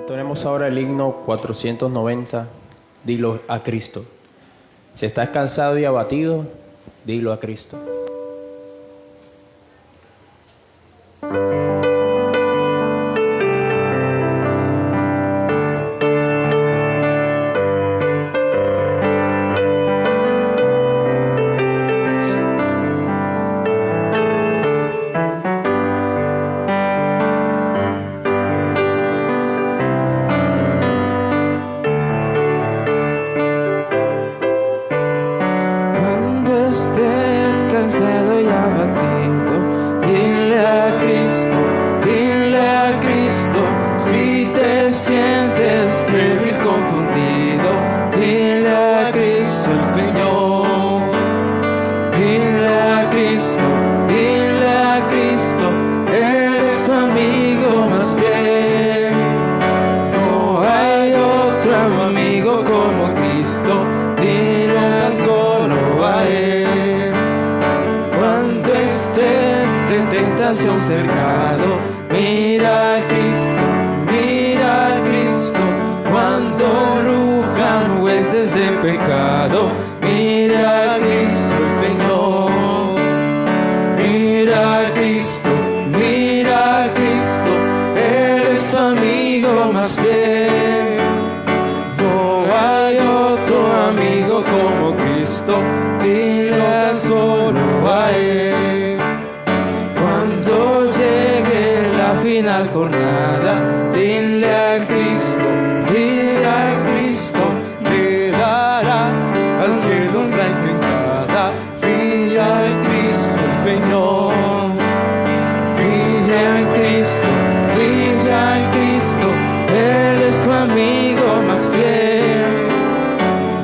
Entonemos ahora el himno 490, dilo a Cristo. Si estás cansado y abatido, dilo a Cristo. Estés cansado y abatido, dile a Cristo, si te sientes débil, confundido, dile a Cristo el Señor, dile a Cristo, Él es tu amigo más fiel, no hay otro amigo como Cristo, dile tan solo a Él. Cuando estés de tentación cercado, mira a Cristo, cuando rujan huestes de pecado, mira a Cristo el Señor, mira a Cristo, Él es tu amigo más fiel, no hay otro amigo como Cristo, dile tan solo a Él. Cuando llegue la final jornada, dile a Cristo, te dará al cielo una entrada. Dile a Cristo el Señor, dile a Cristo, Él es tu amigo más fiel.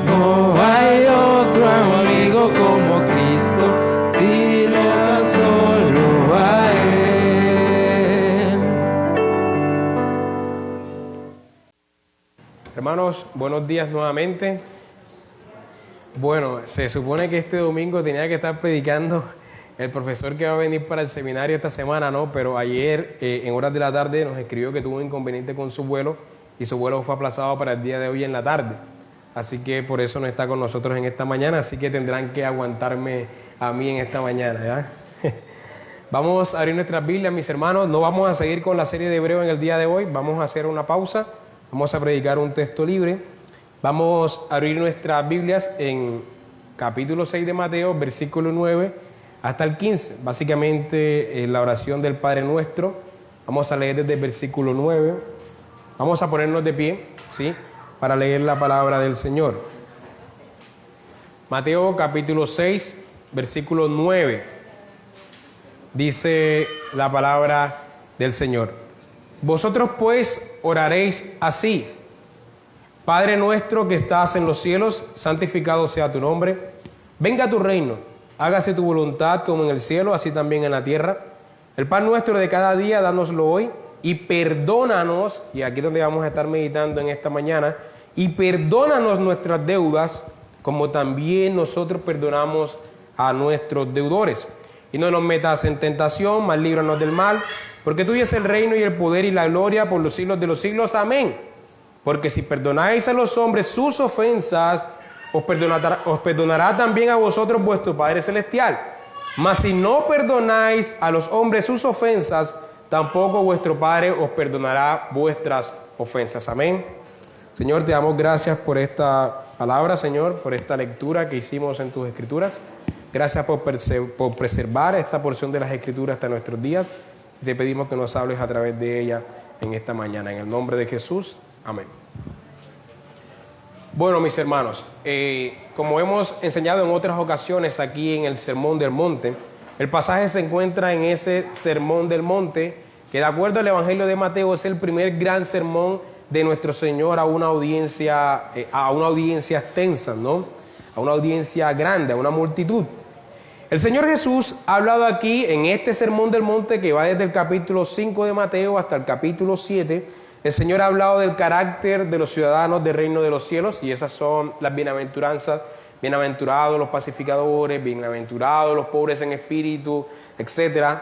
No hay otro amigo como Cristo, dile tan solo a Él. Hermanos, buenos días nuevamente. Bueno, se supone que este domingo tenía que estar predicando el profesor que va a venir para el seminario esta semana, ¿no? Pero ayer, en horas de la tarde, nos escribió que tuvo un inconveniente con su vuelo y su vuelo fue aplazado para el día de hoy en la tarde. Así que por eso no está con nosotros en esta mañana, así que tendrán que aguantarme a mí en esta mañana, ¿ya? Vamos a abrir nuestras Biblias, mis hermanos. No vamos a seguir con la serie de Hebreo en el día de hoy, vamos a hacer una pausa, vamos a predicar un texto libre. Vamos a abrir nuestras Biblias en capítulo 6 de Mateo, versículo 9 hasta el 15. Básicamente la oración del Padre Nuestro. Vamos a leer desde el versículo 9. Vamos a ponernos de pie, ¿sí?, para leer la palabra del Señor. Mateo capítulo 6, versículo 9. Dice la palabra del Señor. Vosotros pues oraréis así: Padre nuestro que estás en los cielos, santificado sea tu nombre. Venga tu reino, hágase tu voluntad como en el cielo, así también en la tierra. El pan nuestro de cada día, dánoslo hoy, y perdónanos, y aquí es donde vamos a estar meditando en esta mañana, y perdónanos nuestras deudas, como también nosotros perdonamos a nuestros deudores. Y no nos metas en tentación, mas líbranos del mal, porque tuyo es el reino y el poder y la gloria por los siglos de los siglos. Amén. Porque si perdonáis a los hombres sus ofensas, os perdonará también a vosotros vuestro Padre Celestial. Mas si no perdonáis a los hombres sus ofensas, tampoco vuestro Padre os perdonará vuestras ofensas. Amén. Señor, te damos gracias por esta palabra, Señor, por esta lectura que hicimos en tus Escrituras. Gracias por preservar esta porción de las Escrituras hasta nuestros días. Y te pedimos que nos hables a través de ella en esta mañana. En el nombre de Jesús. Amén. Bueno, mis hermanos, como hemos enseñado en otras ocasiones aquí en el Sermón del Monte, el pasaje se encuentra en ese Sermón del Monte, que de acuerdo al Evangelio de Mateo es el primer gran sermón de nuestro Señor a una audiencia extensa, ¿no? A una audiencia grande, a una multitud. El Señor Jesús ha hablado aquí en este Sermón del Monte, que va desde el capítulo 5 de Mateo hasta el capítulo 7, el Señor ha hablado del carácter de los ciudadanos del reino de los cielos, y esas son las bienaventuranzas: bienaventurados los pacificadores, bienaventurados los pobres en espíritu, etc.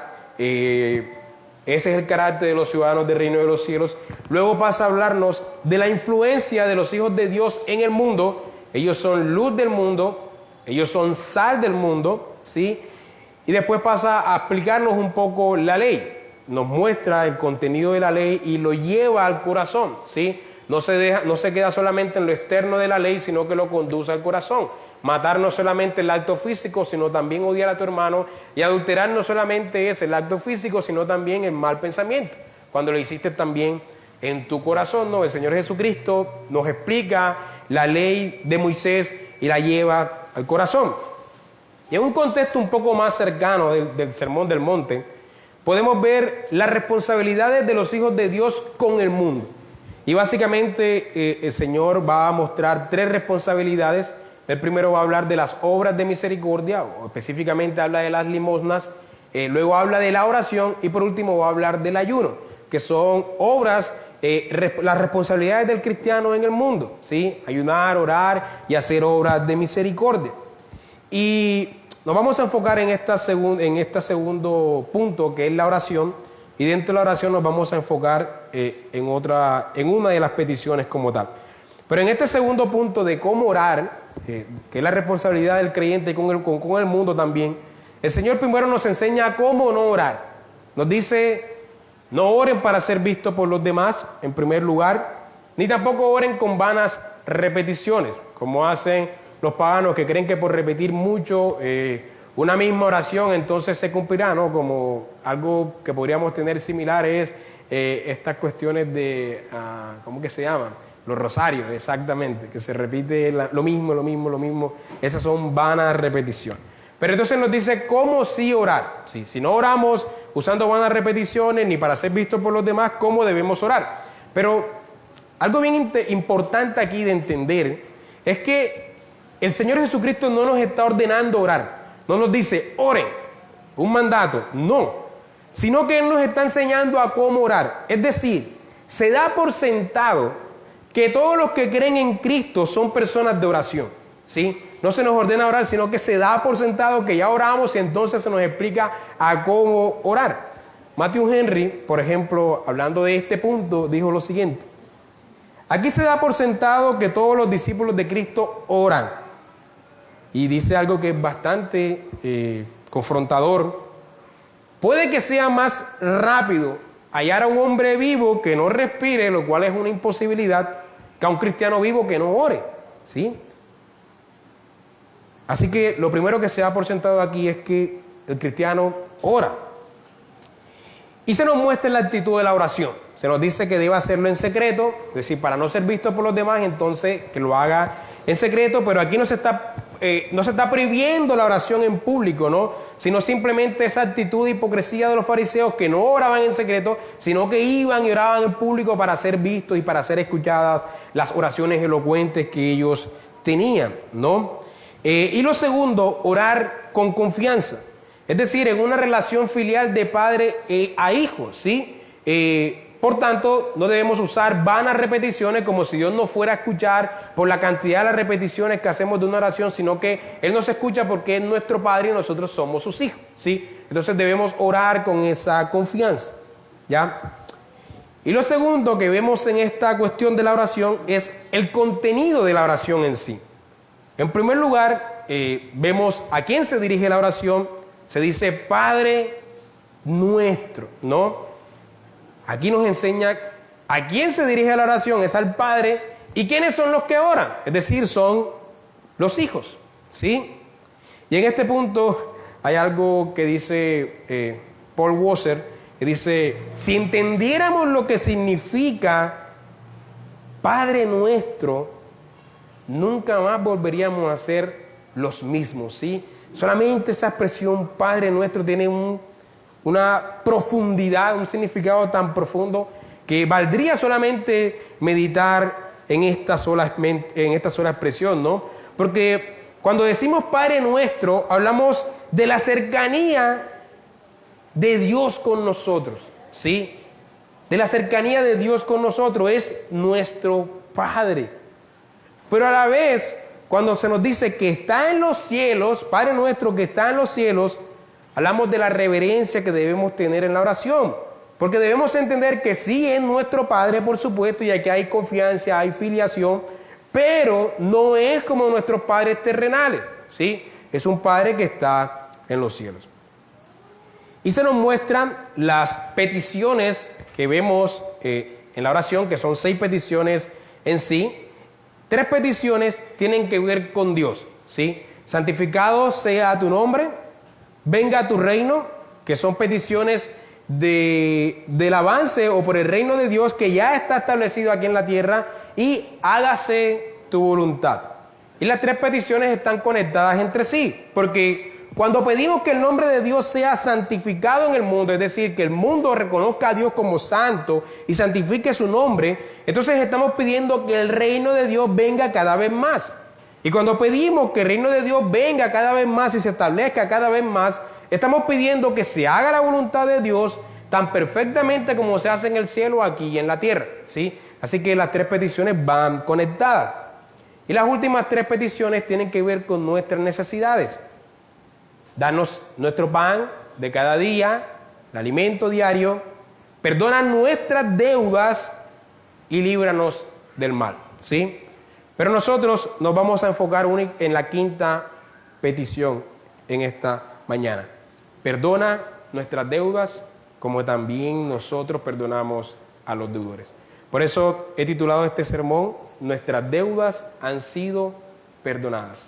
Ese es el carácter de los ciudadanos del reino de los cielos. Luego pasa a hablarnos de la influencia de los hijos de Dios en el mundo. Ellos son luz del mundo, ellos son sal del mundo, ¿sí? Y después pasa a explicarnos un poco la ley. Nos muestra el contenido de la ley y lo lleva al corazón, ¿sí? No se queda solamente en lo externo de la ley, sino que lo conduce al corazón. Matar no solamente el acto físico, sino también odiar a tu hermano. Y adulterar no solamente es el acto físico, sino también el mal pensamiento. Cuando lo hiciste también en tu corazón, ¿no? El Señor Jesucristo nos explica la ley de Moisés y la lleva al corazón. Y en un contexto un poco más cercano del Sermón del Monte, podemos ver las responsabilidades de los hijos de Dios con el mundo. Y básicamente el Señor va a mostrar 3 responsabilidades. El primero va a hablar de las obras de misericordia, o específicamente habla de las limosnas, luego habla de la oración y por último va a hablar del ayuno, que son obras, las responsabilidades del cristiano en el mundo, ¿sí? Ayunar, orar y hacer obras de misericordia. Y nos vamos a enfocar en este segundo punto, que es la oración, y dentro de la oración nos vamos a enfocar en una de las peticiones como tal. Pero en este segundo punto de cómo orar, que es la responsabilidad del creyente con el mundo también, el Señor primero nos enseña cómo no orar. Nos dice, no oren para ser vistos por los demás, en primer lugar, ni tampoco oren con vanas repeticiones, como hacen los paganos que creen que por repetir mucho una misma oración entonces se cumplirá, ¿no? Como algo que podríamos tener similar es estas cuestiones de, ¿cómo que se llaman? Los rosarios, exactamente, que se repite lo mismo. Esas son vanas repeticiones. Pero entonces nos dice cómo sí orar. Sí, si no oramos usando vanas repeticiones ni para ser vistos por los demás, ¿cómo debemos orar? Pero algo bien importante aquí de entender es que el Señor Jesucristo no nos está ordenando orar. No nos dice, oren, un mandato, no. Sino que Él nos está enseñando a cómo orar. Es decir, se da por sentado que todos los que creen en Cristo son personas de oración, ¿sí? No se nos ordena orar, sino que se da por sentado que ya oramos y entonces se nos explica a cómo orar. Matthew Henry, por ejemplo, hablando de este punto, dijo lo siguiente: aquí se da por sentado que todos los discípulos de Cristo oran. Y dice algo que es bastante confrontador. Puede que sea más rápido hallar a un hombre vivo que no respire, lo cual es una imposibilidad, que a un cristiano vivo que no ore, ¿sí? Así que lo primero que se da por sentado aquí es que el cristiano ora. Y se nos muestra la actitud de la oración. Se nos dice que debe hacerlo en secreto, es decir, para no ser visto por los demás, entonces que lo haga en secreto, pero aquí no se está prohibiendo la oración en público, ¿no? Sino simplemente esa actitud de hipocresía de los fariseos que no oraban en secreto, sino que iban y oraban en público para ser vistos y para ser escuchadas las oraciones elocuentes que ellos tenían, ¿no? Y lo segundo, orar con confianza, es decir, en una relación filial de padre a hijo, ¿sí? Por tanto, no debemos usar vanas repeticiones como si Dios nos fuera a escuchar por la cantidad de las repeticiones que hacemos de una oración, sino que Él nos escucha porque es nuestro Padre y nosotros somos sus hijos, ¿sí? Entonces debemos orar con esa confianza, ¿ya? Y lo segundo que vemos en esta cuestión de la oración es el contenido de la oración en sí. En primer lugar, vemos a quién se dirige la oración. Se dice Padre nuestro, ¿no? Aquí nos enseña a quién se dirige la oración, es al Padre. ¿Y quiénes son los que oran? Es decir, son los hijos, ¿sí? Y en este punto hay algo que dice Paul Washer, que dice, si entendiéramos lo que significa Padre nuestro, nunca más volveríamos a ser los mismos, ¿sí? Solamente esa expresión Padre nuestro tiene una profundidad, un significado tan profundo que valdría solamente meditar en esta sola expresión, ¿no? Porque cuando decimos Padre nuestro, hablamos de la cercanía de Dios con nosotros, ¿sí? De la cercanía de Dios con nosotros, es nuestro Padre. Pero a la vez, cuando se nos dice que está en los cielos, Padre nuestro que está en los cielos, hablamos de la reverencia que debemos tener en la oración. Porque debemos entender que sí es nuestro Padre, por supuesto, y aquí hay confianza, hay filiación, pero no es como nuestros padres terrenales, ¿sí? Es un Padre que está en los cielos. Y se nos muestran las peticiones que vemos en la oración, que son 6 peticiones en sí. 3 peticiones tienen que ver con Dios, ¿sí? Santificado sea tu nombre, venga a tu reino, que son peticiones del avance o por el reino de Dios que ya está establecido aquí en la tierra, y hágase tu voluntad. Y las 3 peticiones están conectadas entre sí, porque cuando pedimos que el nombre de Dios sea santificado en el mundo, es decir, que el mundo reconozca a Dios como santo y santifique su nombre, entonces estamos pidiendo que el reino de Dios venga cada vez más. Y cuando pedimos que el reino de Dios venga cada vez más y se establezca cada vez más, estamos pidiendo que se haga la voluntad de Dios tan perfectamente como se hace en el cielo, aquí y en la tierra, ¿sí? Así que las 3 peticiones van conectadas. Y las últimas 3 peticiones tienen que ver con nuestras necesidades. Danos nuestro pan de cada día, el alimento diario, perdona nuestras deudas y líbranos del mal, ¿sí? Pero nosotros nos vamos a enfocar en la 5ª petición en esta mañana. Perdona nuestras deudas como también nosotros perdonamos a los deudores. Por eso he titulado este sermón, Nuestras deudas han sido perdonadas.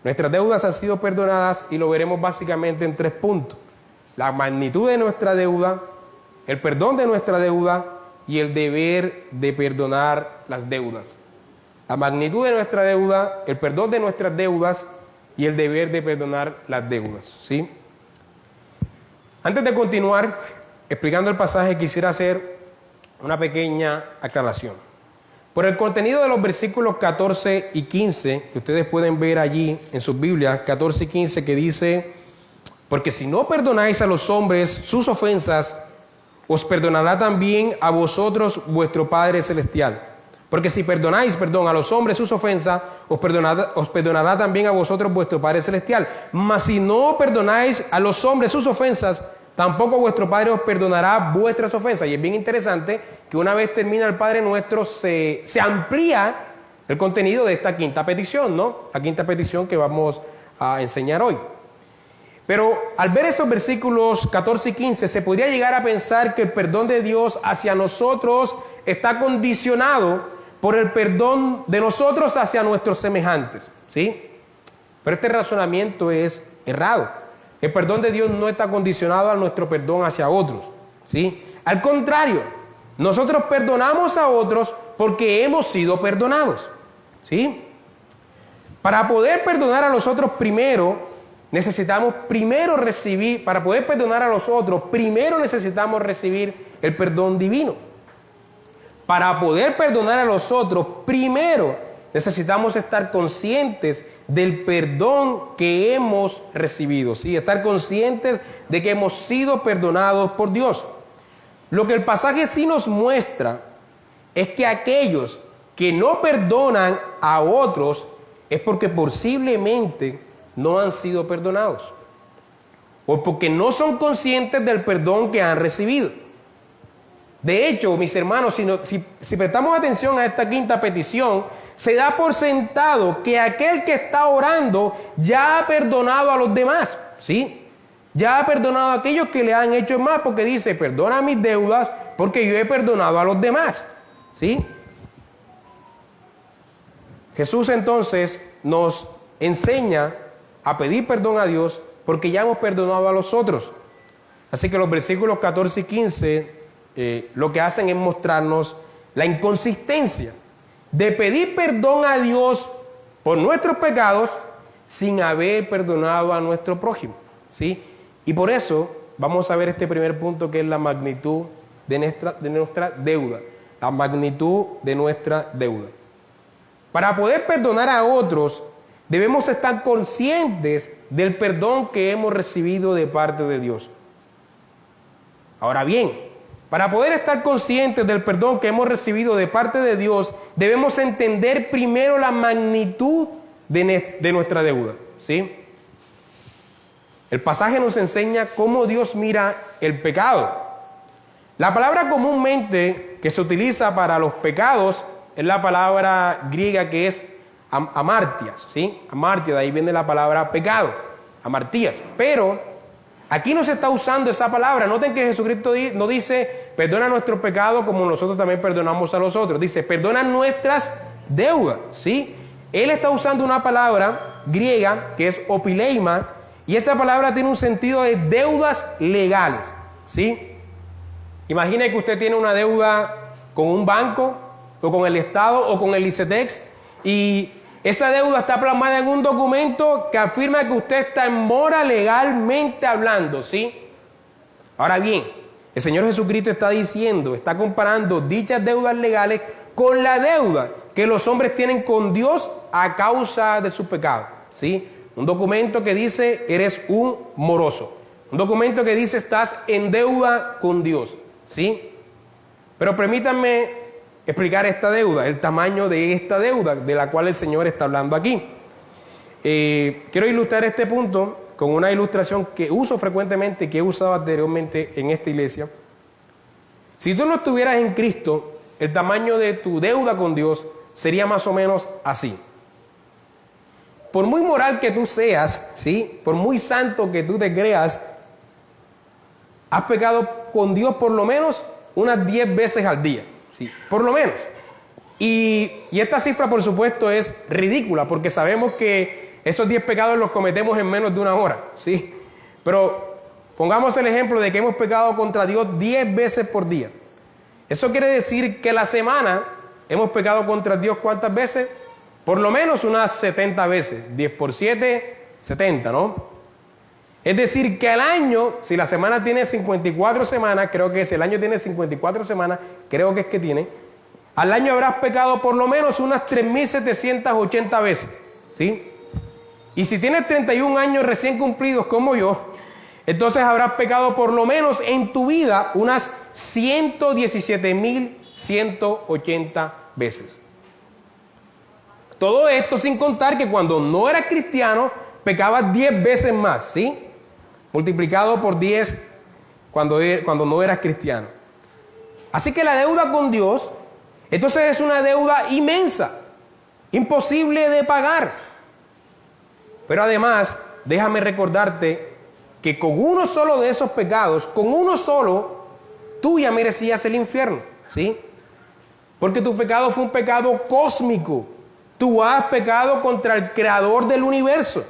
Nuestras deudas han sido perdonadas y lo veremos básicamente en 3 puntos. La magnitud de nuestra deuda, el perdón de nuestra deuda y el deber de perdonar las deudas. La magnitud de nuestra deuda, el perdón de nuestras deudas y el deber de perdonar las deudas, ¿sí? Antes de continuar explicando el pasaje, quisiera hacer una pequeña aclaración. Por el contenido de los versículos 14 y 15, que ustedes pueden ver allí en sus Biblias, 14 y 15, que dice: porque si no perdonáis a los hombres sus ofensas, os perdonará también a vosotros vuestro Padre Celestial. Porque si perdonáis, a los hombres sus ofensas, os perdonará también a vosotros vuestro Padre Celestial. Mas si no perdonáis a los hombres sus ofensas, tampoco vuestro Padre os perdonará vuestras ofensas. Y es bien interesante que una vez termina el Padre Nuestro, se amplía el contenido de esta 5ª petición, ¿no? La 5ª petición que vamos a enseñar hoy. Pero al ver esos versículos 14 y 15, se podría llegar a pensar que el perdón de Dios hacia nosotros está condicionado por el perdón de nosotros hacia nuestros semejantes, ¿sí? Pero este razonamiento es errado. El perdón de Dios no está condicionado a nuestro perdón hacia otros, ¿sí? Al contrario, nosotros perdonamos a otros porque hemos sido perdonados, ¿sí? Para poder perdonar a los otros necesitamos recibir el perdón divino. Para poder perdonar a los otros, primero necesitamos estar conscientes del perdón que hemos recibido, ¿sí? Estar conscientes de que hemos sido perdonados por Dios. Lo que el pasaje sí nos muestra es que aquellos que no perdonan a otros es porque posiblemente no han sido perdonados o porque no son conscientes del perdón que han recibido. De hecho, mis hermanos, si prestamos atención a esta 5ª petición, se da por sentado que aquel que está orando ya ha perdonado a los demás, ¿sí? Ya ha perdonado a aquellos que le han hecho mal, porque dice: perdona mis deudas porque yo he perdonado a los demás, ¿sí? Jesús entonces nos enseña a pedir perdón a Dios porque ya hemos perdonado a los otros. Así que los versículos 14 y 15 lo que hacen es mostrarnos la inconsistencia de pedir perdón a Dios por nuestros pecados sin haber perdonado a nuestro prójimo, ¿sí? Y por eso vamos a ver este primer punto, que es la magnitud de nuestra deuda. La magnitud de nuestra deuda. Para poder perdonar a otros, debemos estar conscientes del perdón que hemos recibido de parte de Dios. Ahora bien, para poder estar conscientes del perdón que hemos recibido de parte de Dios, debemos entender primero la magnitud de nuestra deuda, ¿sí? El pasaje nos enseña cómo Dios mira el pecado. La palabra comúnmente que se utiliza para los pecados es la palabra griega que es amartias, ¿sí? Amartia, de ahí viene la palabra pecado, amartías. Pero aquí no se está usando esa palabra. Noten que Jesucristo no dice, perdona nuestros pecados como nosotros también perdonamos a los otros. Dice, perdona nuestras deudas, ¿sí? Él está usando una palabra griega que es opileima, y esta palabra tiene un sentido de deudas legales, ¿sí? Imagine que usted tiene una deuda con un banco, o con el Estado, o con el ICETEX, y esa deuda está plasmada en un documento que afirma que usted está en mora legalmente hablando, ¿sí? Ahora bien, el Señor Jesucristo está diciendo, está comparando dichas deudas legales con la deuda que los hombres tienen con Dios a causa de su pecado, ¿sí? Un documento que dice, eres un moroso. Un documento que dice, estás en deuda con Dios, ¿sí? Pero permítanme explicar esta deuda, el tamaño de esta deuda de la cual el Señor está hablando aquí. Quiero ilustrar este punto con una ilustración que uso frecuentemente, que he usado anteriormente en esta iglesia. Si tú no estuvieras en Cristo, el tamaño de tu deuda con Dios sería más o menos así. Por muy moral que tú seas, ¿sí? Por muy santo que tú te creas, has pecado con Dios por lo menos unas 10 veces al día, ¿sí? Por lo menos. Y esta cifra, por supuesto, es ridícula, porque sabemos que esos 10 pecados los cometemos en menos de una hora, ¿sí? Pero pongamos el ejemplo de que hemos pecado contra Dios 10 veces por día. Eso quiere decir que la semana hemos pecado contra Dios, ¿cuántas veces? Por lo menos unas 70 veces. 10 por 7, 70, ¿no? Es decir, que al año, si la semana tiene 54 semanas, creo que si el año tiene 54 semanas, creo que es que tiene, al año habrás pecado por lo menos unas 3.780 veces, ¿sí? Y si tienes 31 años recién cumplidos como yo, entonces habrás pecado por lo menos en tu vida unas 117.180 veces. Todo esto sin contar que cuando no eras cristiano, pecabas 10 veces más, ¿sí? Multiplicado por 10 cuando no eras cristiano. Así que la deuda con Dios, entonces es una deuda inmensa, imposible de pagar. Pero además, déjame recordarte que con uno solo de esos pecados, con uno solo, tú ya merecías el infierno, ¿sí? Porque tu pecado fue un pecado cósmico. Tú has pecado contra el creador del universo.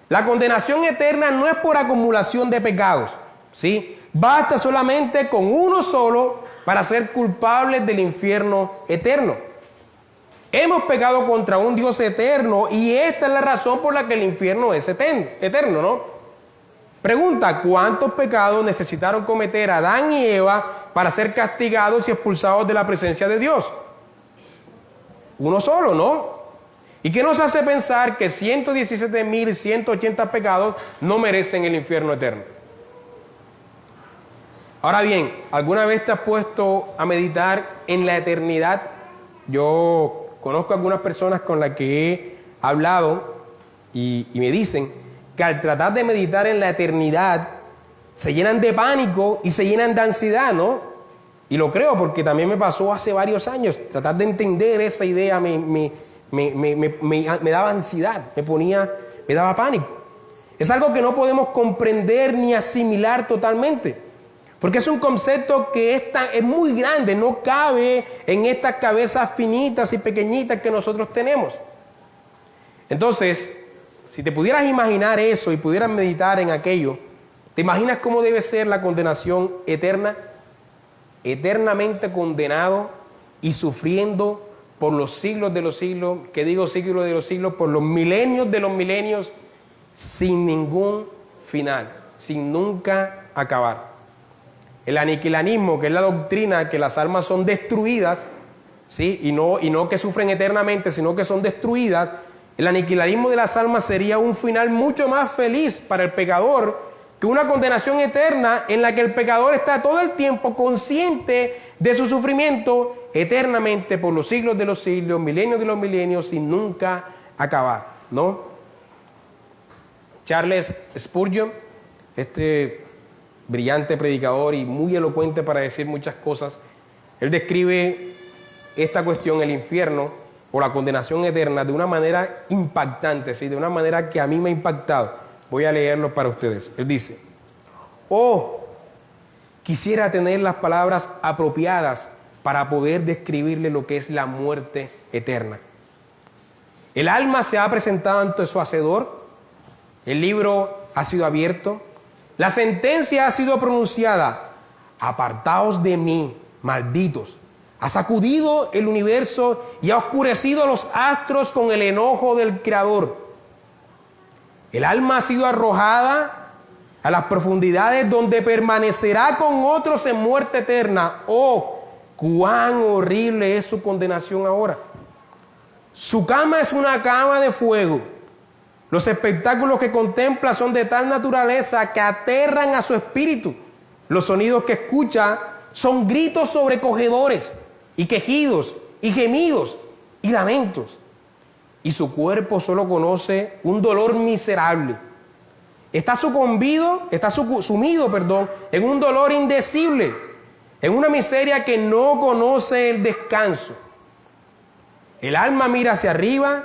La condenación eterna no es por acumulación de pecados, ¿sí? Basta solamente con uno solo para ser culpables del infierno eterno. Hemos pecado contra un Dios eterno y esta es la razón por la que el infierno es eterno, ¿no? Pregunta, ¿cuántos pecados necesitaron cometer Adán y Eva para ser castigados y expulsados de la presencia de Dios? Uno solo, ¿no? ¿Y qué nos hace pensar que 117.180 pecados no merecen el infierno eterno? Ahora bien, ¿alguna vez te has puesto a meditar en la eternidad? Yo conozco algunas personas con las que he hablado y me dicen que al tratar de meditar en la eternidad se llenan de pánico y se llenan de ansiedad, ¿no? Y lo creo porque también me pasó hace varios años. Tratar de entender esa idea me daba ansiedad, me daba pánico. Es algo que no podemos comprender ni asimilar totalmente, porque es un concepto que es muy grande, no cabe en estas cabezas finitas y pequeñitas que nosotros tenemos. Entonces, si te pudieras imaginar eso y pudieras meditar en aquello, ¿te imaginas cómo debe ser la condenación eterna? Eternamente condenado y sufriendo por los siglos de los siglos, que digo siglos de los siglos, por los milenios de los milenios, sin ningún final, sin nunca acabar. El aniquilanismo, que es la doctrina que las almas son destruidas, ¿sí? y no que sufren eternamente, sino que son destruidas. El aniquilanismo de las almas sería un final mucho más feliz para el pecador que una condenación eterna en la que el pecador está todo el tiempo consciente de su sufrimiento eternamente por los siglos de los siglos, milenios de los milenios, sin nunca acabar, ¿no? Charles Spurgeon, brillante predicador y muy elocuente para decir muchas cosas, él describe esta cuestión, el infierno o la condenación eterna, de una manera impactante, ¿sí? De una manera que a mí me ha impactado. Voy a leerlo para ustedes. Él dice: oh, quisiera tener las palabras apropiadas para poder describirle lo que es la muerte eterna. El alma se ha presentado ante su hacedor, el libro ha sido abierto, la sentencia ha sido pronunciada: apartaos de mí, malditos. Ha sacudido el universo y ha oscurecido los astros con el enojo del Creador. El alma ha sido arrojada a las profundidades, donde permanecerá con otros en muerte eterna. ¡Oh, cuán horrible es su condenación ahora! Su cama es una cama de fuego. Los espectáculos que contempla son de tal naturaleza que aterran a su espíritu. Los sonidos que escucha son gritos sobrecogedores, y quejidos, y gemidos, y lamentos. Y su cuerpo solo conoce un dolor miserable. Está sumido, en un dolor indecible, en una miseria que no conoce el descanso. El alma mira hacia arriba,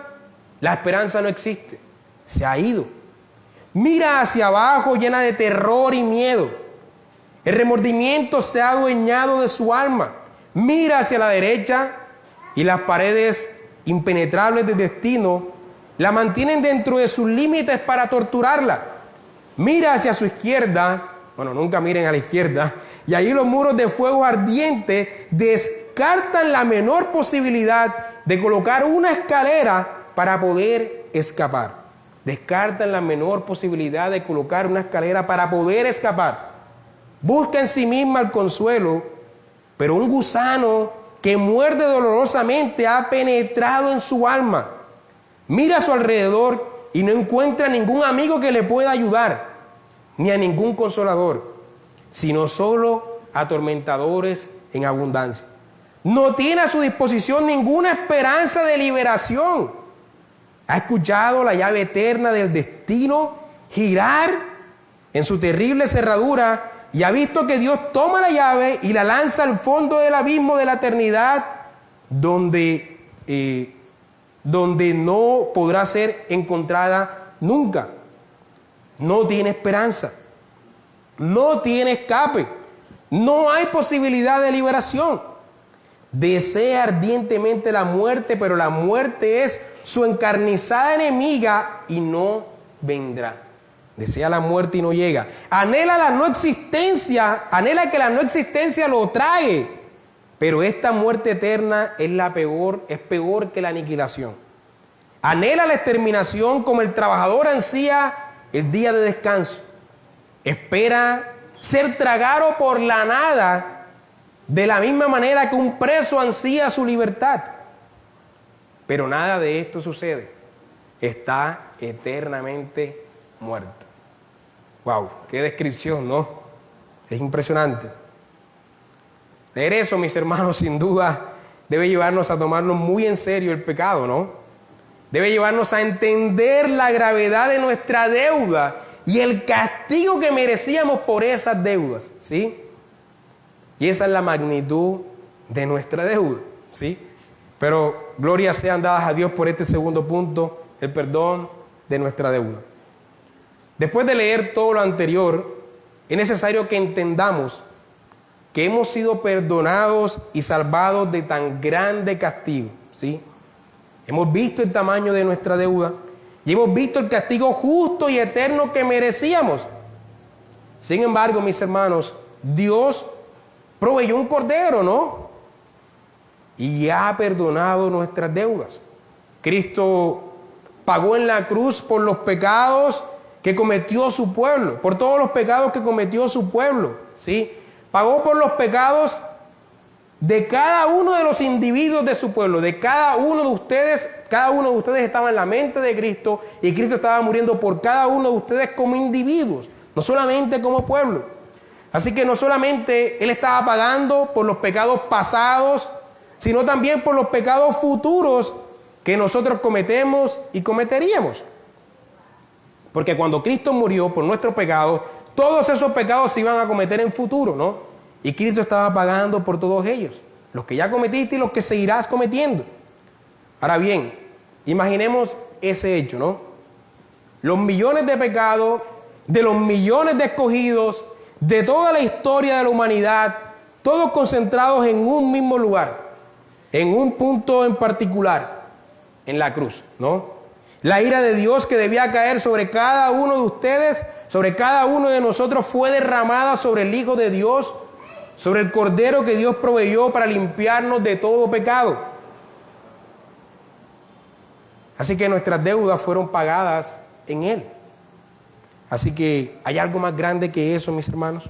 la esperanza no existe, se ha ido. Mira hacia abajo, llena de terror y miedo. El remordimiento se ha adueñado de su alma. Mira hacia la derecha y las paredes impenetrables del destino la mantienen dentro de sus límites para torturarla. Mira hacia su izquierda, bueno, nunca miren a la izquierda, y ahí los muros de fuego ardiente descartan la menor posibilidad de colocar una escalera para poder escapar. Descartan la menor posibilidad de colocar una escalera para poder escapar. Busca en sí misma el consuelo, pero un gusano que muerde dolorosamente ha penetrado en su alma. Mira a su alrededor y no encuentra ningún amigo que le pueda ayudar, ni a ningún consolador, sino solo atormentadores en abundancia. No tiene a su disposición ninguna esperanza de liberación. Ha escuchado la llave eterna del destino girar en su terrible cerradura y ha visto que Dios toma la llave y la lanza al fondo del abismo de la eternidad, donde no podrá ser encontrada nunca. No tiene esperanza, no tiene escape, no hay posibilidad de liberación. Desea ardientemente la muerte, pero la muerte es su encarnizada enemiga y no vendrá. Desea la muerte y no llega. Anhela la no existencia, anhela que la no existencia lo trague. Pero esta muerte eterna es peor que la aniquilación. Anhela la exterminación como el trabajador ansía el día de descanso. Espera ser tragado por la nada, de la misma manera que un preso ansía su libertad. Pero nada de esto sucede. Está eternamente muerto. Wow, qué descripción, ¿no? Es impresionante. Leer eso, mis hermanos, sin duda debe llevarnos a tomarnos muy en serio el pecado, ¿no? Debe llevarnos a entender la gravedad de nuestra deuda y el castigo que merecíamos por esas deudas, ¿sí? Y esa es la magnitud de nuestra deuda, ¿sí? Pero glorias sean dadas a Dios por este segundo punto, el perdón de nuestra deuda. Después de leer todo lo anterior, es necesario que entendamos que hemos sido perdonados y salvados de tan grande castigo, ¿sí? Hemos visto el tamaño de nuestra deuda y hemos visto el castigo justo y eterno que merecíamos. Sin embargo, mis hermanos, Dios proveyó un cordero, ¿no? Y ha perdonado nuestras deudas. Cristo pagó en la cruz por los pecados que cometió su pueblo, por todos los pecados que cometió su pueblo, ¿sí? Pagó por los pecados de cada uno de los individuos de su pueblo, de cada uno de ustedes estaba en la mente de Cristo y Cristo estaba muriendo por cada uno de ustedes como individuos, no solamente como pueblo. Así que no solamente Él estaba pagando por los pecados pasados, sino también por los pecados futuros que nosotros cometemos y cometeríamos. Porque cuando Cristo murió por nuestros pecados, todos esos pecados se iban a cometer en futuro, ¿no? Y Cristo estaba pagando por todos ellos, los que ya cometiste y los que seguirás cometiendo. Ahora bien, imaginemos ese hecho, ¿no? Los millones de pecados, de los millones de escogidos, de toda la historia de la humanidad, todos concentrados en un mismo lugar, en un punto en particular, en la cruz, ¿no? La ira de Dios que debía caer sobre cada uno de ustedes, sobre cada uno de nosotros, fue derramada sobre el Hijo de Dios, sobre el Cordero que Dios proveyó para limpiarnos de todo pecado. Así que nuestras deudas fueron pagadas en Él. Así que hay algo más grande que eso, mis hermanos.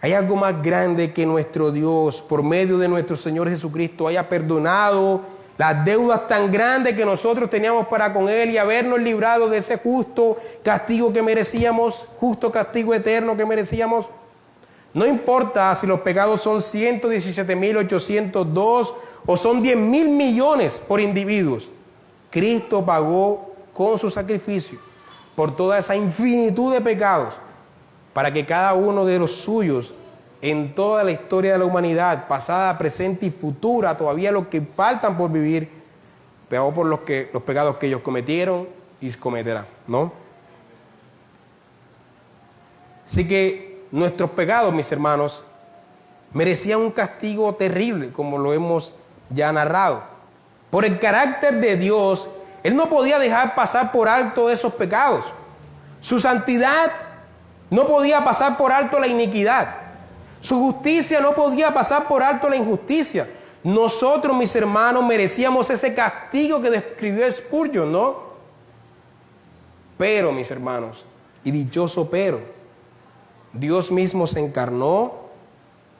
Hay algo más grande que nuestro Dios, por medio de nuestro Señor Jesucristo, haya perdonado las deudas tan grandes que nosotros teníamos para con Él y habernos librado de ese justo castigo que merecíamos, justo castigo eterno que merecíamos. No importa si los pecados son 117.802 o son 10.000 millones por individuos. Cristo pagó con su sacrificio por toda esa infinitud de pecados para que cada uno de los suyos en toda la historia de la humanidad, pasada, presente y futura, todavía los que faltan por vivir, pagó por los pecados que ellos cometieron y cometerán, ¿no? Así que nuestros pecados, mis hermanos, merecían un castigo terrible, como lo hemos ya narrado. Por el carácter de Dios, Él no podía dejar pasar por alto esos pecados. Su santidad no podía pasar por alto la iniquidad. Su justicia no podía pasar por alto la injusticia. Nosotros, mis hermanos, merecíamos ese castigo que describió Spurgeon, ¿no? Pero, mis hermanos, y dichoso pero, Dios mismo se encarnó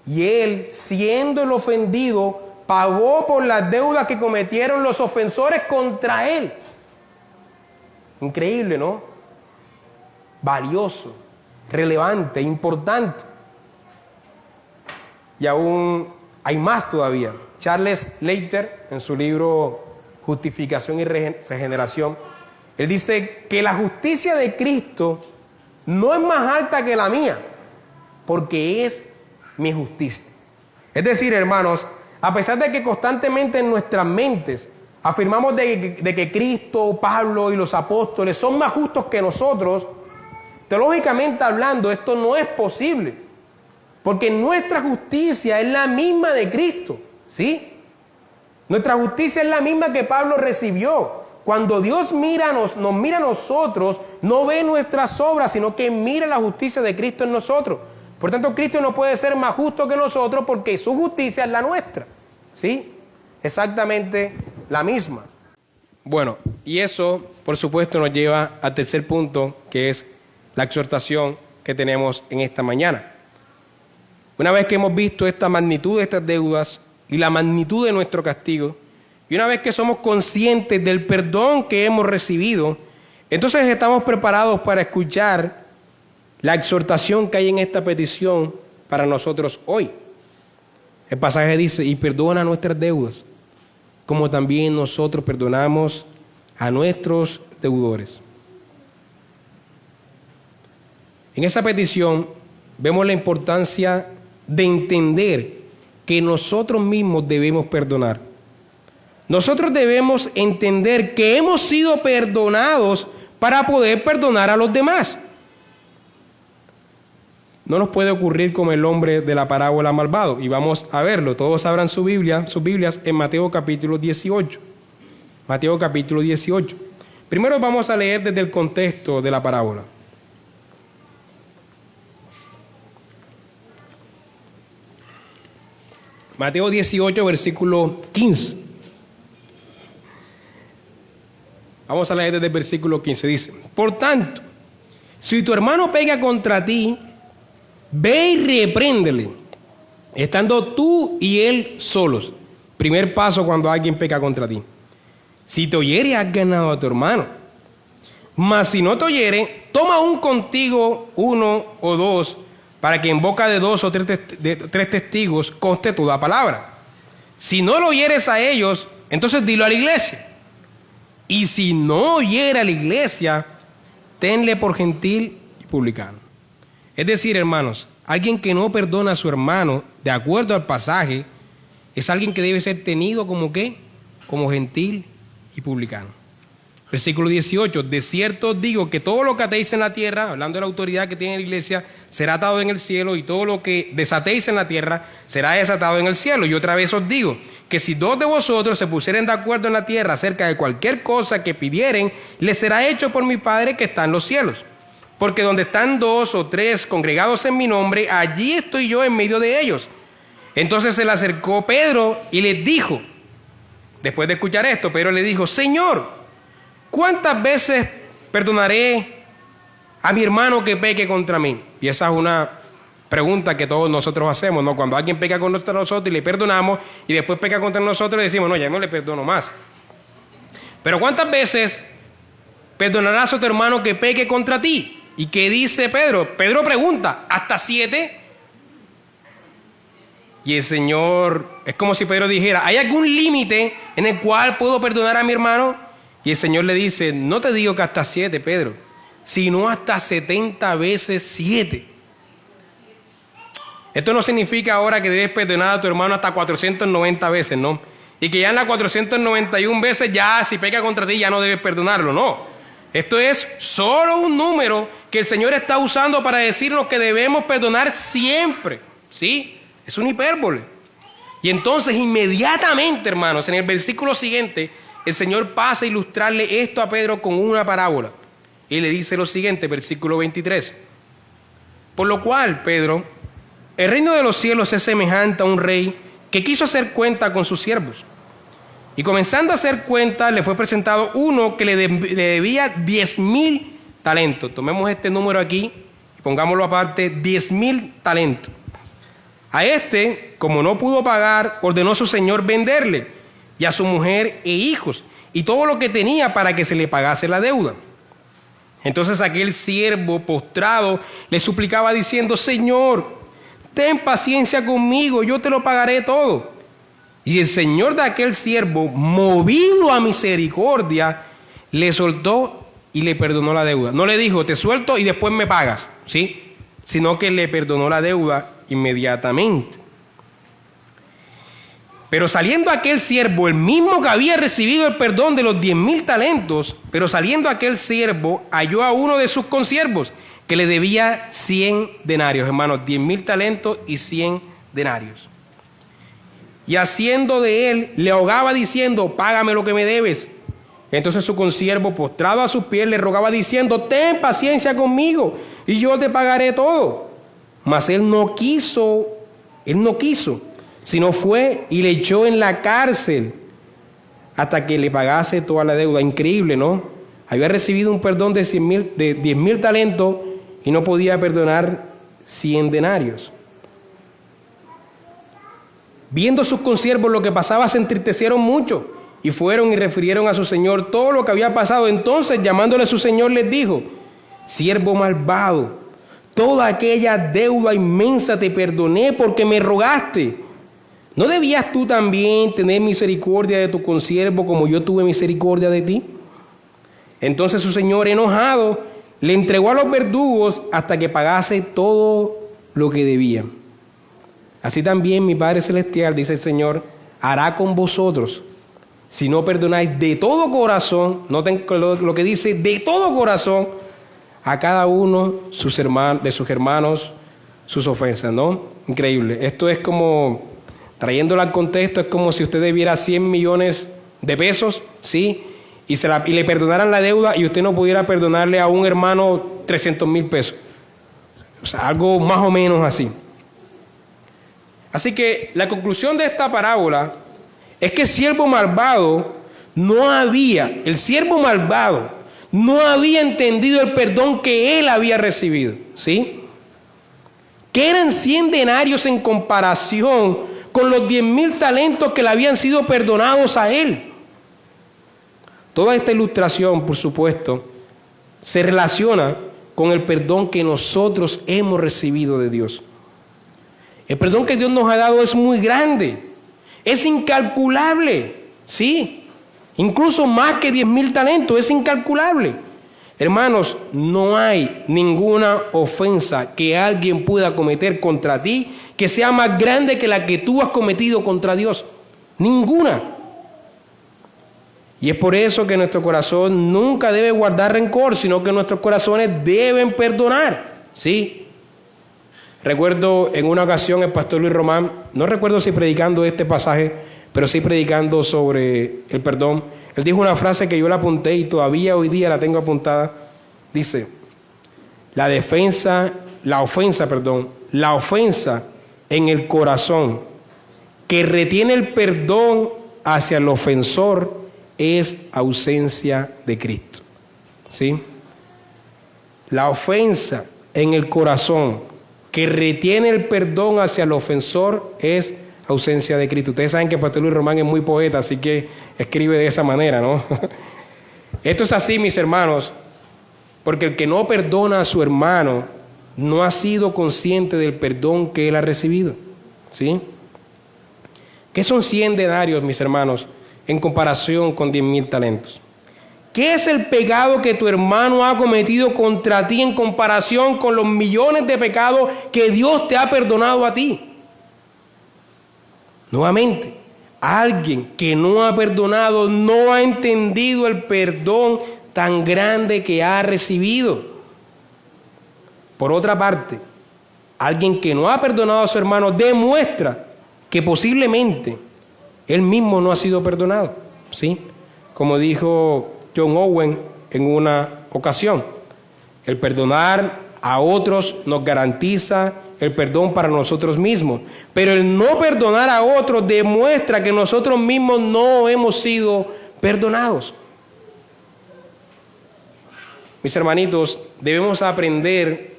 y Él, siendo el ofendido, pagó por las deudas que cometieron los ofensores contra Él. Increíble, ¿no? Valioso, relevante, importante. Y aún hay más todavía. Charles Leiter, en su libro Justificación y Regeneración, él dice que la justicia de Cristo no es más alta que la mía, porque es mi justicia. Es decir, hermanos, a pesar de que constantemente en nuestras mentes afirmamos de que Cristo, Pablo y los apóstoles son más justos que nosotros, teológicamente hablando, esto no es posible. Porque nuestra justicia es la misma de Cristo, ¿sí? Nuestra justicia es la misma que Pablo recibió. Cuando Dios nos mira a nosotros, no ve nuestras obras, sino que mira la justicia de Cristo en nosotros. Por tanto, Cristo no puede ser más justo que nosotros porque su justicia es la nuestra, ¿sí? Exactamente la misma. Bueno, y eso, por supuesto, nos lleva al tercer punto, que es la exhortación que tenemos en esta mañana. Una vez que hemos visto esta magnitud de estas deudas y la magnitud de nuestro castigo, y una vez que somos conscientes del perdón que hemos recibido, entonces estamos preparados para escuchar la exhortación que hay en esta petición para nosotros hoy. El pasaje dice, y perdona nuestras deudas, como también nosotros perdonamos a nuestros deudores. En esa petición vemos la importancia de entender que nosotros mismos debemos perdonar. Nosotros debemos entender que hemos sido perdonados para poder perdonar a los demás. No nos puede ocurrir como el hombre de la parábola malvado, y vamos a verlo. Todos abran sus Biblias en Mateo capítulo 18. Mateo capítulo 18. Primero vamos a leer desde el contexto de la parábola. Mateo 18, versículo 15. Vamos a leer desde el versículo 15. Dice, por tanto, si tu hermano pega contra ti, ve y repréndele, estando tú y él solos. Primer paso cuando alguien peca contra ti. Si te oyere, has ganado a tu hermano. Mas si no te oyere, toma aún contigo uno o dos, para que en boca de dos o tres testigos conste toda palabra. Si no lo oyeres a ellos, entonces dilo a la iglesia. Y si no oyere a la iglesia, tenle por gentil y publicano. Es decir, hermanos, alguien que no perdona a su hermano, de acuerdo al pasaje, es alguien que debe ser tenido como ¿qué? Como gentil y publicano. Versículo 18, de cierto os digo que todo lo que atéis en la tierra, hablando de la autoridad que tiene la iglesia, será atado en el cielo, y todo lo que desatéis en la tierra será desatado en el cielo. Y otra vez os digo que si dos de vosotros se pusieren de acuerdo en la tierra acerca de cualquier cosa que pidieren, les será hecho por mi Padre que está en los cielos. Porque donde están 2 o 3 congregados en mi nombre, allí estoy yo en medio de ellos. Entonces se le acercó Pedro y les dijo, después de escuchar esto, Pedro le dijo, Señor, ¿cuántas veces perdonaré a mi hermano que peque contra mí? Y esa es una pregunta que todos nosotros hacemos, ¿no? Cuando alguien peca contra nosotros y le perdonamos, y después peca contra nosotros y decimos, no, ya no le perdono más. Pero ¿cuántas veces perdonarás a tu hermano que peque contra ti? ¿Y qué dice Pedro? Pedro pregunta, ¿hasta 7? Y el Señor, es como si Pedro dijera, ¿hay algún límite en el cual puedo perdonar a mi hermano? Y el Señor le dice, no te digo que hasta 7, Pedro, sino hasta 70 veces 7. Esto no significa ahora que debes perdonar a tu hermano hasta 490 veces, ¿no? Y que ya en las 491 veces ya si peca contra ti ya no debes perdonarlo, no. Esto es solo un número que el Señor está usando para decirnos que debemos perdonar siempre, ¿sí? Es una hipérbole. Y entonces inmediatamente, hermanos, en el versículo siguiente, el Señor pasa a ilustrarle esto a Pedro con una parábola. Y le dice lo siguiente, versículo 23. Por lo cual, Pedro, el reino de los cielos es semejante a un rey que quiso hacer cuenta con sus siervos. Y comenzando a hacer cuenta, le fue presentado uno que le debía 10,000 talentos. Tomemos este número aquí y pongámoslo aparte, 10,000 talentos. A este, como no pudo pagar, ordenó su señor venderle, y a su mujer e hijos, y todo lo que tenía para que se le pagase la deuda. Entonces aquel siervo postrado le suplicaba diciendo, Señor, ten paciencia conmigo, yo te lo pagaré todo. Y el señor de aquel siervo, movido a misericordia, le soltó y le perdonó la deuda. No le dijo, te suelto y después me pagas, ¿sí? Sino que le perdonó la deuda inmediatamente. Pero saliendo aquel siervo, el mismo que había recibido el perdón de los 10,000 talentos, pero saliendo aquel siervo, halló a uno de sus consiervos que le debía 100 denarios, hermanos, 10,000 talentos y 100 denarios. Y haciendo de él, le ahogaba diciendo, págame lo que me debes. Entonces su consiervo, postrado a sus pies, le rogaba diciendo, ten paciencia conmigo y yo te pagaré todo. Mas él no quiso, sino fue y le echó en la cárcel hasta que le pagase toda la deuda. Increíble, ¿no? Había recibido un perdón de 10,000 talentos y no podía perdonar 100 denarios. Viendo sus consiervos lo que pasaba, se entristecieron mucho y fueron y refirieron a su señor todo lo que había pasado. Entonces, llamándole a su señor, les dijo, siervo malvado, toda aquella deuda inmensa te perdoné porque me rogaste. ¿No debías tú también tener misericordia de tu consiervo como yo tuve misericordia de ti? Entonces su señor, enojado, le entregó a los verdugos hasta que pagase todo lo que debía. Así también mi Padre Celestial, dice el Señor, hará con vosotros, si no perdonáis de todo corazón, noten lo que dice, de todo corazón, a cada uno de sus hermanos, sus ofensas, ¿no? Increíble. Esto es como, trayéndolo al contexto, es como si usted debiera 100 millones de pesos, ¿sí? Y le perdonaran la deuda y usted no pudiera perdonarle a un hermano 300,000 pesos. O sea, algo más o menos así. Así que la conclusión de esta parábola es que el siervo malvado no había entendido el perdón que él había recibido, ¿sí? Que eran 100 denarios en comparación con los 10,000 talentos que le habían sido perdonados a él. Toda esta ilustración, por supuesto, se relaciona con el perdón que nosotros hemos recibido de Dios. El perdón que Dios nos ha dado es muy grande, es incalculable, ¿sí? Incluso más que 10,000 talentos, es incalculable. Hermanos, no hay ninguna ofensa que alguien pueda cometer contra ti que sea más grande que la que tú has cometido contra Dios. Ninguna. Y es por eso que nuestro corazón nunca debe guardar rencor, sino que nuestros corazones deben perdonar. ¿Sí? Recuerdo en una ocasión el pastor Luis Román, no recuerdo si predicando este pasaje, pero sí predicando sobre el perdón. Él dijo una frase que yo la apunté y todavía hoy día la tengo apuntada. Dice, la ofensa en el corazón que retiene el perdón hacia el ofensor es ausencia de Cristo. ¿Sí? La ofensa en el corazón que retiene el perdón hacia el ofensor es ausencia de Cristo. Ustedes saben que el pastor Luis Román es muy poeta, así que escribe de esa manera, ¿no? Esto es así, mis hermanos, porque el que no perdona a su hermano no ha sido consciente del perdón que él ha recibido. ¿Sí? ¿Qué son 100 denarios, mis hermanos, en comparación con 10,000 talentos? ¿Qué es el pecado que tu hermano ha cometido contra ti en comparación con los millones de pecados que Dios te ha perdonado a ti? Nuevamente, alguien que no ha perdonado no ha entendido el perdón tan grande que ha recibido. Por otra parte, alguien que no ha perdonado a su hermano demuestra que posiblemente él mismo no ha sido perdonado. ¿Sí? Como dijo John Owen en una ocasión, el perdonar a otros nos garantiza el perdón para nosotros mismos, pero el no perdonar a otros demuestra que nosotros mismos no hemos sido perdonados. Mis hermanitos, debemos aprender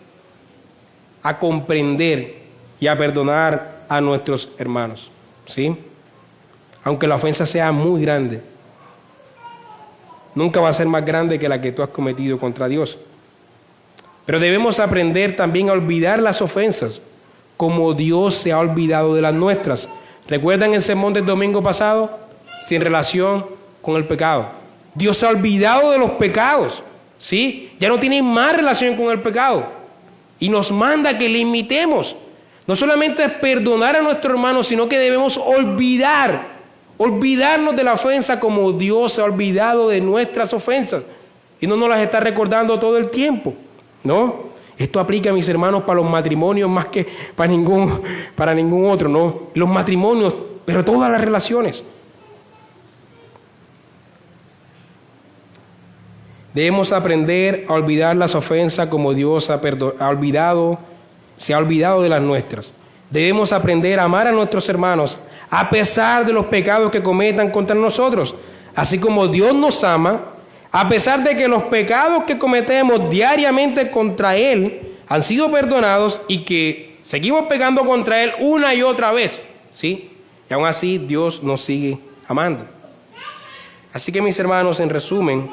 a comprender y a perdonar a nuestros hermanos, ¿sí? Aunque la ofensa sea muy grande, nunca va a ser más grande que la que tú has cometido contra Dios. Pero debemos aprender también a olvidar las ofensas, como Dios se ha olvidado de las nuestras. ¿Recuerdan el sermón del domingo pasado? Sin relación con el pecado. Dios se ha olvidado de los pecados, ¿sí? Ya no tiene más relación con el pecado. Y nos manda que le imitemos. No solamente es perdonar a nuestro hermano, sino que debemos olvidarnos de la ofensa como Dios se ha olvidado de nuestras ofensas. Y no nos las está recordando todo el tiempo, ¿no? Esto aplica, mis hermanos, para los matrimonios más que para ningún otro, ¿no? Los matrimonios, pero todas las relaciones. Debemos aprender a olvidar las ofensas como Dios se ha olvidado de las nuestras. Debemos aprender a amar a nuestros hermanos a pesar de los pecados que cometan contra nosotros. Así como Dios nos ama, a pesar de que los pecados que cometemos diariamente contra Él han sido perdonados y que seguimos pecando contra Él una y otra vez, ¿sí? Y aún así Dios nos sigue amando. Así que, mis hermanos, en resumen,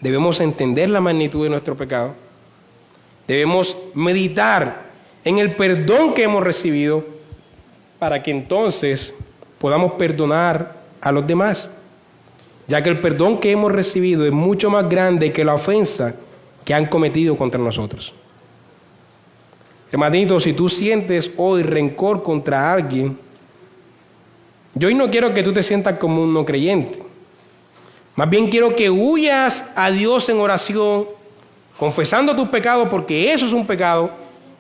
debemos entender la magnitud de nuestro pecado. Debemos meditar en el perdón que hemos recibido para que entonces podamos perdonar a los demás, ya que el perdón que hemos recibido es mucho más grande que la ofensa que han cometido contra nosotros. Hermanito, si tú sientes hoy rencor contra alguien, yo hoy no quiero que tú te sientas como un no creyente. Más bien quiero que huyas a Dios en oración, confesando tus pecados, porque eso es un pecado,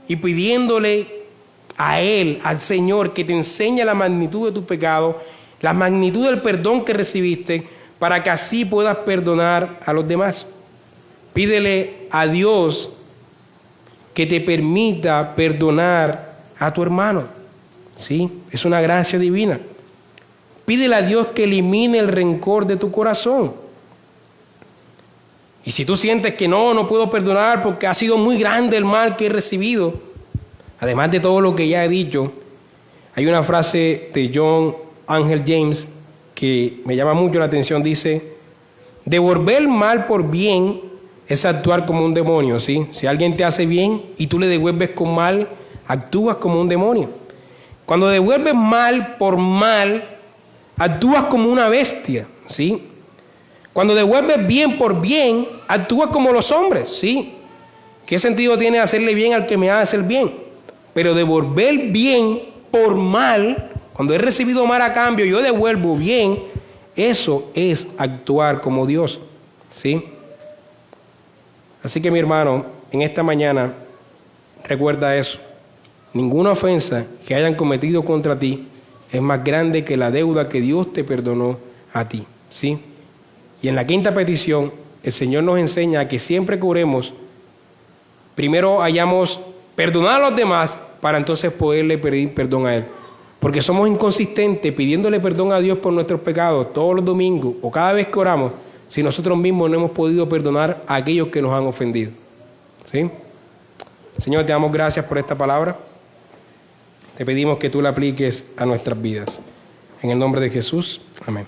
y pidiéndole a Él, al Señor, que te enseñe la magnitud de tu pecado, la magnitud del perdón que recibiste, para que así puedas perdonar a los demás. Pídele a Dios que te permita perdonar a tu hermano. ¿Sí? Es una gracia divina. Pídele a Dios que elimine el rencor de tu corazón. Y si tú sientes que no puedo perdonar porque ha sido muy grande el mal que he recibido, además de todo lo que ya he dicho, hay una frase de John Angel James que me llama mucho la atención. Dice: devolver mal por bien es actuar como un demonio, ¿sí? Si alguien te hace bien y tú le devuelves con mal, actúas como un demonio. Cuando devuelves mal por mal, actúas como una bestia, ¿sí? Cuando devuelves bien por bien, actúas como los hombres, ¿sí? ¿Qué sentido tiene hacerle bien al que me hace el bien? Pero devolver bien por mal, cuando he recibido mal a cambio, yo devuelvo bien, eso es actuar como Dios, ¿sí? Así que mi hermano, en esta mañana, recuerda eso. Ninguna ofensa que hayan cometido contra ti es más grande que la deuda que Dios te perdonó a ti, ¿sí? Y en la quinta petición, el Señor nos enseña a que siempre que oremos, primero hayamos perdonado a los demás para entonces poderle pedir perdón a Él. Porque somos inconsistentes pidiéndole perdón a Dios por nuestros pecados todos los domingos o cada vez que oramos, si nosotros mismos no hemos podido perdonar a aquellos que nos han ofendido, ¿sí? Señor, te damos gracias por esta palabra. Te pedimos que tú la apliques a nuestras vidas. En el nombre de Jesús, amén.